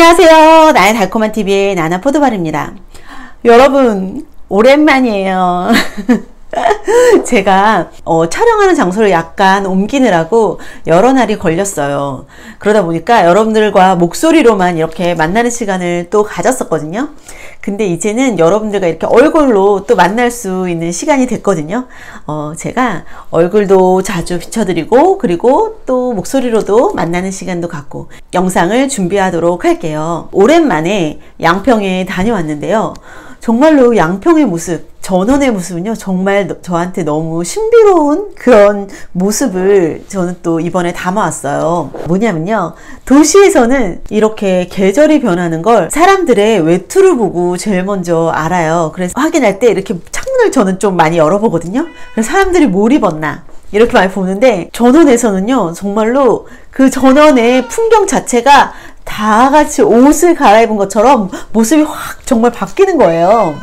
안녕하세요. 나의 달콤한 TV의 나나 포도발입니다. 여러분, 오랜만이에요. 제가 촬영하는 장소를 약간 옮기느라고 여러 날이 걸렸어요. 그러다 보니까 여러분들과 목소리로만 이렇게 만나는 시간을 또 가졌었거든요. 근데 이제는 여러분들과 이렇게 얼굴로 또 만날 수 있는 시간이 됐거든요. 제가 얼굴도 자주 비춰드리고 그리고 또 목소리로도 만나는 시간도 갖고 영상을 준비하도록 할게요. 오랜만에 양평에 다녀왔는데요. 정말로 양평의 모습, 전원의 모습은요, 정말 저한테 너무 신비로운 그런 모습을 저는 또 이번에 담아왔어요. 뭐냐면요, 도시에서는 이렇게 계절이 변하는 걸 사람들의 외투를 보고 제일 먼저 알아요. 그래서 확인할 때 이렇게 창문을 저는 좀 많이 열어보거든요. 그래서 사람들이 뭘 입었나 이렇게 많이 보는데, 전원에서는요, 정말로 그 전원의 풍경 자체가 다 같이 옷을 갈아입은 것처럼 모습이 확 정말 바뀌는 거예요.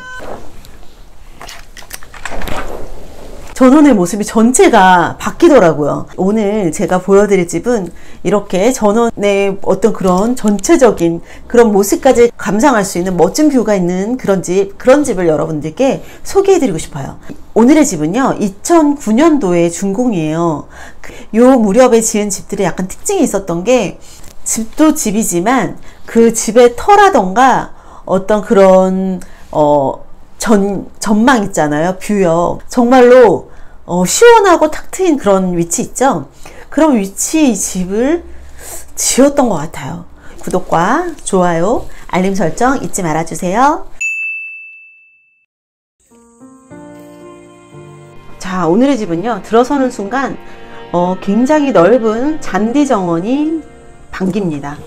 전원의 모습이 전체가 바뀌더라고요. 오늘 제가 보여드릴 집은 이렇게 전원의 어떤 그런 전체적인 그런 모습까지 감상할 수 있는 멋진 뷰가 있는 그런 집을 여러분들께 소개해드리고 싶어요. 오늘의 집은요, 2009년도에 준공이에요. 요 무렵에 지은 집들이 약간 특징이 있었던 게, 집도 집이지만 그 집의 터라던가 어떤 그런 전망 있잖아요. 뷰요. 정말로 시원하고 탁 트인 그런 위치 있죠. 그런 위치에 이 집을 지었던 것 같아요. 구독과 좋아요, 알림 설정 잊지 말아주세요. 자, 오늘의 집은요, 들어서는 순간 굉장히 넓은 잔디 정원이 반깁니다.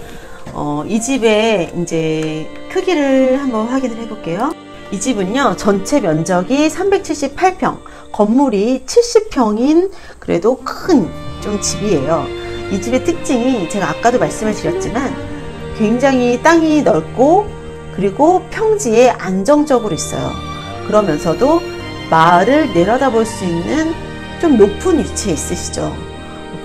이 집의 이제 크기를 한번 확인을 해볼게요. 이 집은요, 전체 면적이 378평, 건물이 70평인 그래도 큰 좀 집이에요. 이 집의 특징이 제가 아까도 말씀을 드렸지만 굉장히 땅이 넓고 그리고 평지에 안정적으로 있어요. 그러면서도 마을을 내려다볼 수 있는 좀 높은 위치에 있으시죠.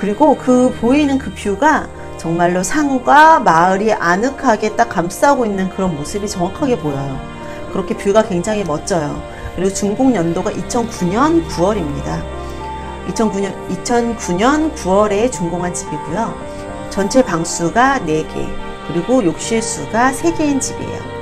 그리고 그 보이는 그 뷰가 정말로 산과 마을이 아늑하게 딱 감싸고 있는 그런 모습이 정확하게 보여요. 그렇게 뷰가 굉장히 멋져요. 그리고 준공 연도가 2009년 9월입니다. 2009년 9월에 준공한 집이고요. 전체 방수가 4개, 그리고 욕실수가 3개인 집이에요.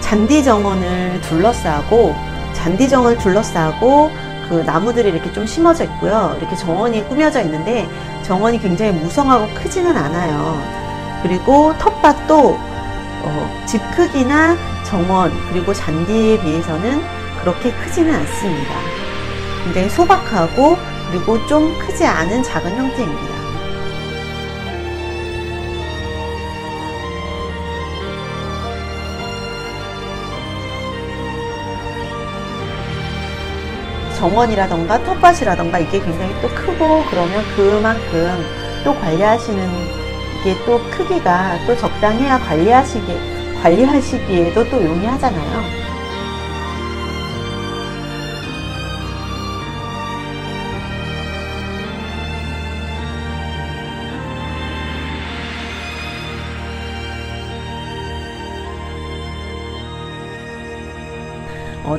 잔디 정원을 둘러싸고 그 나무들이 이렇게 좀 심어져 있고요. 이렇게 정원이 꾸며져 있는데 정원이 굉장히 무성하고 크지는 않아요. 그리고 텃밭도 집 크기나 정원 그리고 잔디에 비해서는 그렇게 크지는 않습니다. 굉장히 소박하고 그리고 좀 크지 않은 작은 형태입니다. 정원이라던가 텃밭이라던가 이게 굉장히 또 크고 그러면 그만큼 또 관리하시는 게 또 크기가 또 적당해야 관리하시기에도 또 용이하잖아요.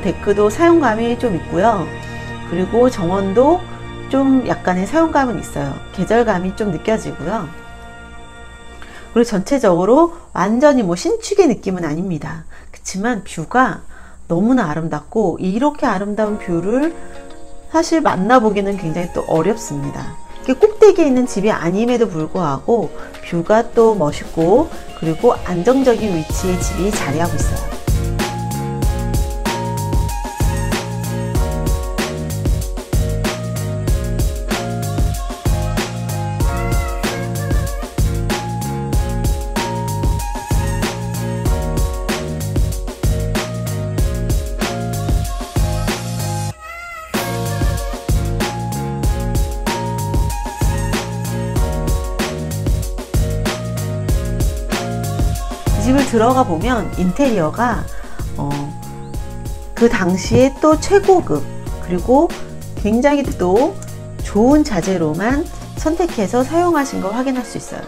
데크도 사용감이 좀 있고요. 그리고 정원도 좀 약간의 사용감은 있어요. 계절감이 좀 느껴지고요. 그리고 전체적으로 완전히 뭐 신축의 느낌은 아닙니다. 그렇지만 뷰가 너무나 아름답고, 이렇게 아름다운 뷰를 사실 만나보기는 굉장히 또 어렵습니다. 꼭대기에 있는 집이 아님에도 불구하고 뷰가 또 멋있고 그리고 안정적인 위치에 집이 자리하고 있어요. 집을 들어가 보면 인테리어가 그 당시에 또 최고급, 그리고 굉장히 또 좋은 자재로만 선택해서 사용하신 걸 확인할 수 있어요.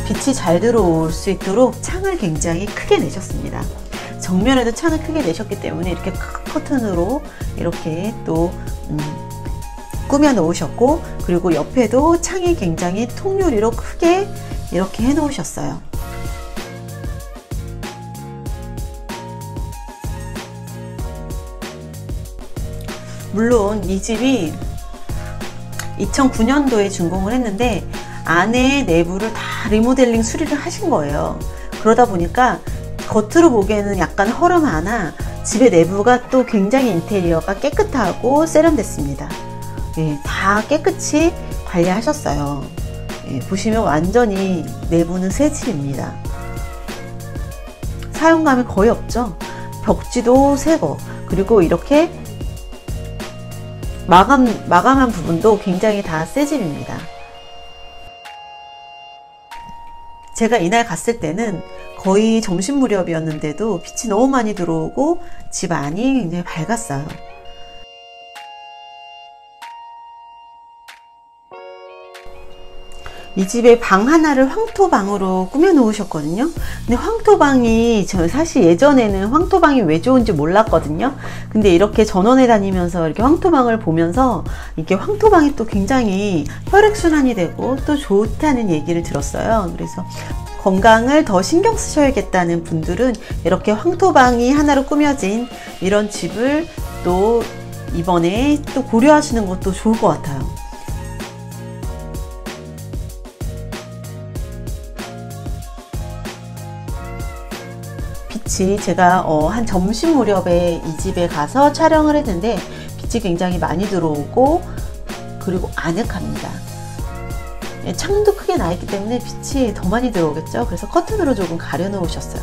빛이 잘 들어올 수 있도록 창을 굉장히 크게 내셨습니다. 정면에도 창을 크게 내셨기 때문에 이렇게 커튼으로 이렇게 또 꾸며 놓으셨고, 그리고 옆에도 창이 굉장히 통유리로 크게 이렇게 해 놓으셨어요. 물론 이 집이 2009년도에 준공을 했는데 안에 내부를 다 리모델링 수리를 하신 거예요. 그러다 보니까 겉으로 보기에는 약간 허름하나 집의 내부가 또 굉장히 인테리어가 깨끗하고 세련됐습니다. 예, 다 깨끗이 관리하셨어요. 예, 보시면 완전히 내부는 새 집입니다. 사용감이 거의 없죠. 벽지도 새거, 그리고 이렇게 마감한 부분도 굉장히 다 새 집입니다. 제가 이날 갔을 때는 거의 점심 무렵이었는데도 빛이 너무 많이 들어오고 집 안이 굉장히 밝았어요. 이 집의 방 하나를 황토방으로 꾸며 놓으셨거든요. 근데 황토방이, 저 사실 예전에는 황토방이 왜 좋은지 몰랐거든요. 근데 이렇게 전원에 다니면서 이렇게 황토방을 보면서 이게 황토방이 또 굉장히 혈액순환이 되고 또 좋다는 얘기를 들었어요. 그래서 건강을 더 신경 쓰셔야겠다는 분들은 이렇게 황토방이 하나로 꾸며진 이런 집을 또 이번에 또 고려하시는 것도 좋을 것 같아요. 빛이, 제가 한 점심 무렵에 이 집에 가서 촬영을 했는데 빛이 굉장히 많이 들어오고 그리고 아늑합니다. 창도 크게 나 있기 때문에 빛이 더 많이 들어오겠죠. 그래서 커튼으로 조금 가려 놓으셨어요.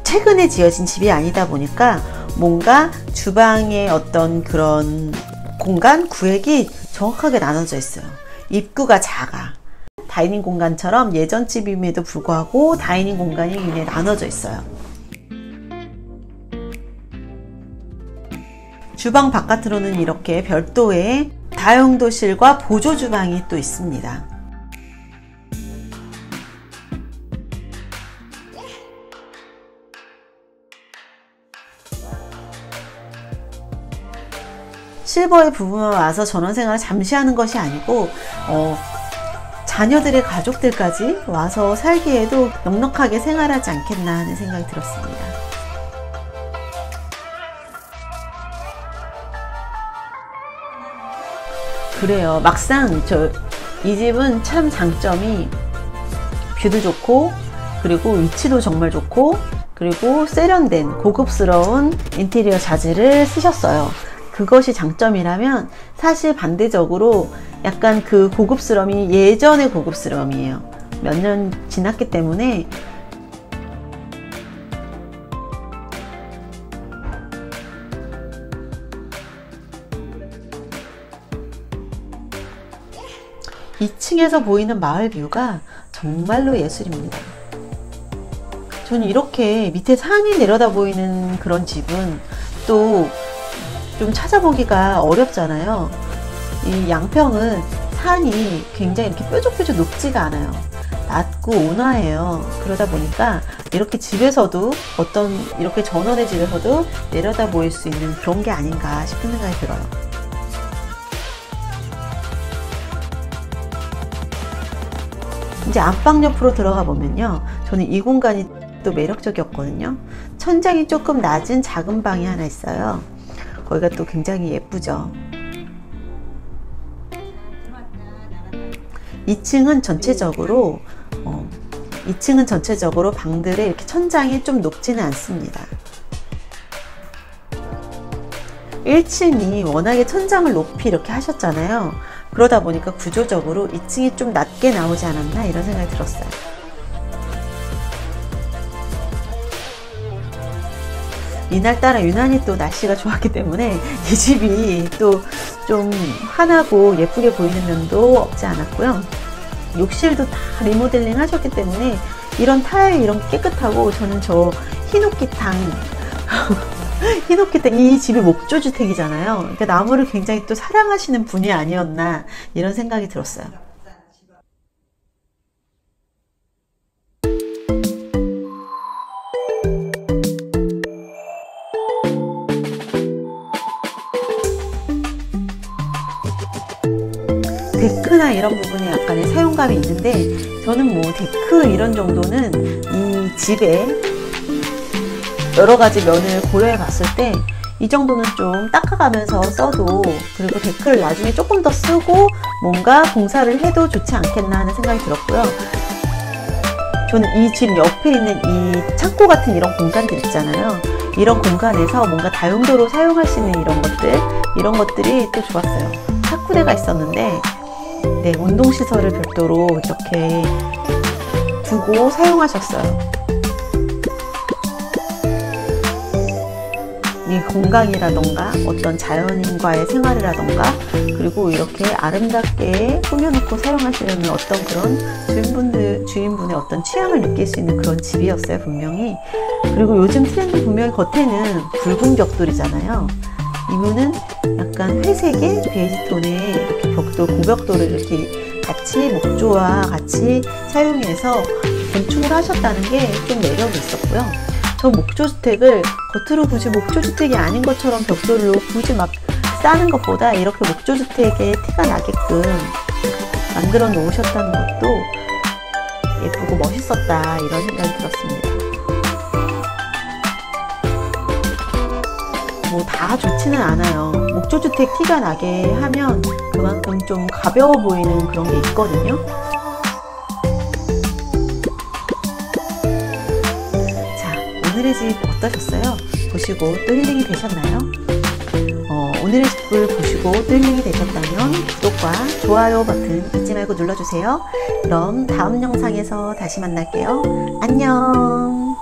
최근에 지어진 집이 아니다 보니까 뭔가 주방의 어떤 그런 공간 구획이 정확하게 나눠져 있어요. 입구가 작아. 다이닝 공간처럼 예전 집임에도 불구하고 다이닝 공간이 굉장히 나눠져 있어요. 주방 바깥으로는 이렇게 별도의 다용도실과 보조 주방이 또 있습니다. 실버의 부부만 와서 전원생활을 잠시 하는 것이 아니고 자녀들의 가족들까지 와서 살기에도 넉넉하게 생활하지 않겠나 하는 생각이 들었습니다. 그래요. 막상 이 집은 참 장점이 뷰도 좋고, 그리고 위치도 정말 좋고, 그리고 세련된 고급스러운 인테리어 자재를 쓰셨어요. 그것이 장점이라면 사실 반대적으로 약간 그 고급스러움이 예전의 고급스러움이에요. 몇 년 지났기 때문에 (2층에서) 보이는 마을 뷰가 정말로 예술입니다. 저는 이렇게 밑에 산이 내려다 보이는 그런 집은 또 좀 찾아보기가 어렵잖아요. 이 양평은 산이 굉장히 이렇게 뾰족뾰족 높지가 않아요. 낮고 온화해요. 그러다 보니까 이렇게 집에서도 이렇게 전원의 집에서도 내려다 보일 수 있는 그런 게 아닌가 싶은 생각이 들어요. 이제 안방 옆으로 들어가 보면요, 저는 이 공간이 또 매력적이었거든요. 천장이 조금 낮은 작은 방이 하나 있어요. 거기가 또 굉장히 예쁘죠. 2층은 전체적으로 방들의 이렇게 천장이 좀 높지는 않습니다. 1층이 워낙에 천장을 높이 이렇게 하셨잖아요. 그러다 보니까 구조적으로 2층이 좀 낮게 나오지 않았나 이런 생각이 들었어요. 이날따라 유난히 또 날씨가 좋았기 때문에 이 집이 또 좀 환하고 예쁘게 보이는 면도 없지 않았고요. 욕실도 다 리모델링 하셨기 때문에 이런 타일 이런 깨끗하고, 저는 저 히노키탕 히노키탕, 이 집이 목조주택이잖아요. 그러니까 나무를 굉장히 또 사랑하시는 분이 아니었나 이런 생각이 들었어요. 데크나 이런 부분에 약간의 사용감이 있는데, 저는 뭐 데크 이런 정도는 이 집에 여러 가지 면을 고려해 봤을 때 이 정도는 좀 닦아가면서 써도, 그리고 데크를 나중에 조금 더 쓰고 뭔가 공사를 해도 좋지 않겠나 하는 생각이 들었고요. 저는 이 집 옆에 있는 이 창고 같은 이런 공간들 있잖아요. 이런 공간에서 뭔가 다용도로 사용할 수 있는 이런 것들이 또 좋았어요. 차쿠대가 있었는데, 네, 운동시설을 별도로 이렇게 두고 사용하셨어요. 이 건강이라던가 어떤 자연인과의 생활이라던가, 그리고 이렇게 아름답게 꾸며놓고 사용하시려는 어떤 그런 주인분의 어떤 취향을 느낄 수 있는 그런 집이었어요, 분명히. 그리고 요즘 트렌드 분명히 겉에는 붉은 벽돌이잖아요. 이문은 약간 회색의 베이지톤의 이렇게 벽돌, 고벽돌을 이렇게 같이 목조와 같이 사용해서 건축을 하셨다는 게 좀 매력이 있었고요. 저 목조주택을 겉으로 굳이 목조주택이 아닌 것처럼 벽돌로 굳이 막 싸는 것보다 이렇게 목조주택의 티가 나게끔 만들어 놓으셨다는 것도 예쁘고 멋있었다 이런 생각이 들었습니다. 뭐 다 좋지는 않아요. 목조주택 티가 나게 하면 그만큼 좀 가벼워 보이는 그런 게 있거든요. 오늘의 집 어떠셨어요? 보시고 또 힐링이 되셨나요? 오늘의 집을 보시고 또 힐링이 되셨다면 구독과 좋아요 버튼 잊지 말고 눌러주세요. 그럼 다음 영상에서 다시 만날게요. 안녕.